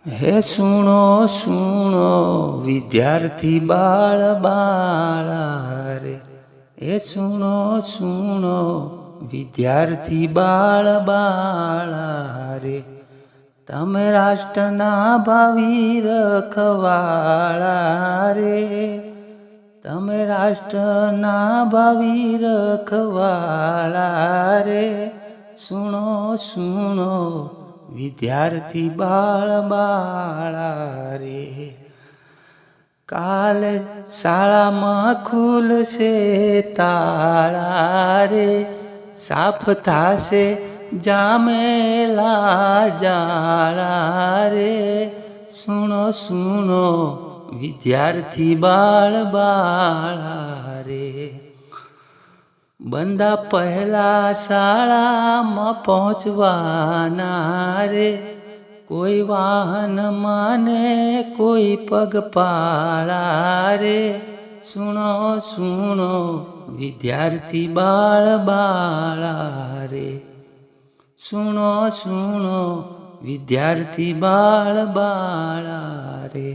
હે સુણો સુણો વિદ્યાર્થી બાળ બાળા રે, હે સુણો સુણો વિદ્યાર્થી બાળ બાળા રે, તમે રાષ્ટ્રના ભાવિ રખવાળા રે, તમે રાષ્ટ્રના ભાવિ રખવાળા રે, સુણો સુણો વિદ્યાર્થી બાળ બાળા રે. કાલે શાળામાં ખુલશે તાળા રે, સાફ થાશે જામેલા જાળા રે, સુણો સુણો વિદ્યાર્થી બાળ બાળા રે. બંદા પહેલા શાળામાં પહોંચવાના રે, કોઈ વાહન માને કોઈ પગપાળા રે, સુણો સુણો વિદ્યાર્થી બાળ બાળા રે, સુણો સુણો વિદ્યાર્થી બાળ બાળા રે.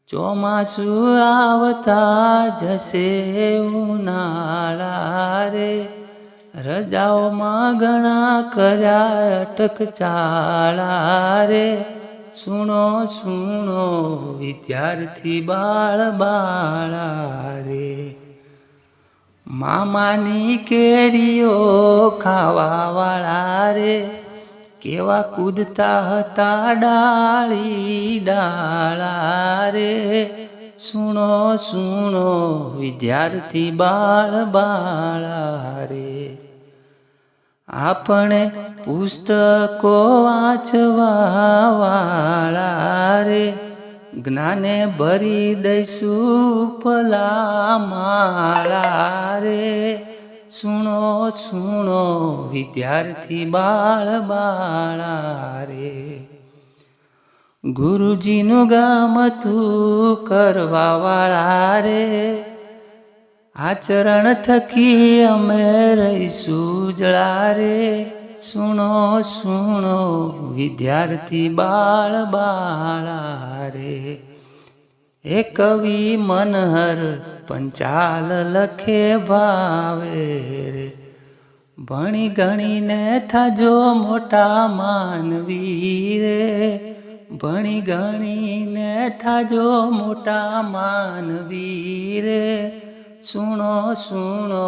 ચોમાસું આવતા જશે ઉનાળા રે, રજાઓમાં ઘણા કર્યા અટકચાળા રે, સુણો સુણો વિદ્યાર્થી બાળ બાળા રે. મામાની કેરીઓ ખાવાવાળા રે, કેવા કૂદતા હતા ડાળી ડાળા રે, સુણો સુણો વિદ્યાર્થી બાળ બાળા રે. આપણે પુસ્તકો વાંચવાવાળા રે, જ્ઞાને ભરી દઈશું પલા માળા રે, સુણો સુણો વિદ્યાર્થી બાળ બાળા રે. ગુરુજીનું ગમતું કરવાવાળા રે, આચરણ થકી અમે રહીશું ઉજળા રે, સુણો સુણો વિદ્યાર્થી બાળ બાળા રે. એ કવિ મનહર પંચાલ લખે ભાવે રે, ભણી ગણીને થાજો મોટા માનવી રે, ભણી ગણીને થાજો મોટા માનવી રે, સુણો સુણો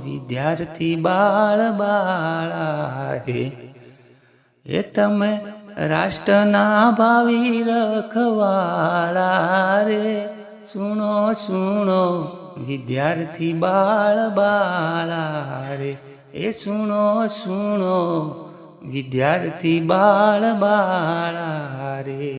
વિદ્યાર્થી બાળ બાળા રે. એ તમે રાષ્ટ્રના ભાવિ રખવાળા રે, સુણો સુણો વિદ્યાર્થી બાળ બાળા રે, એ સુણો સુણો વિદ્યાર્થી બાળ બાળા રે.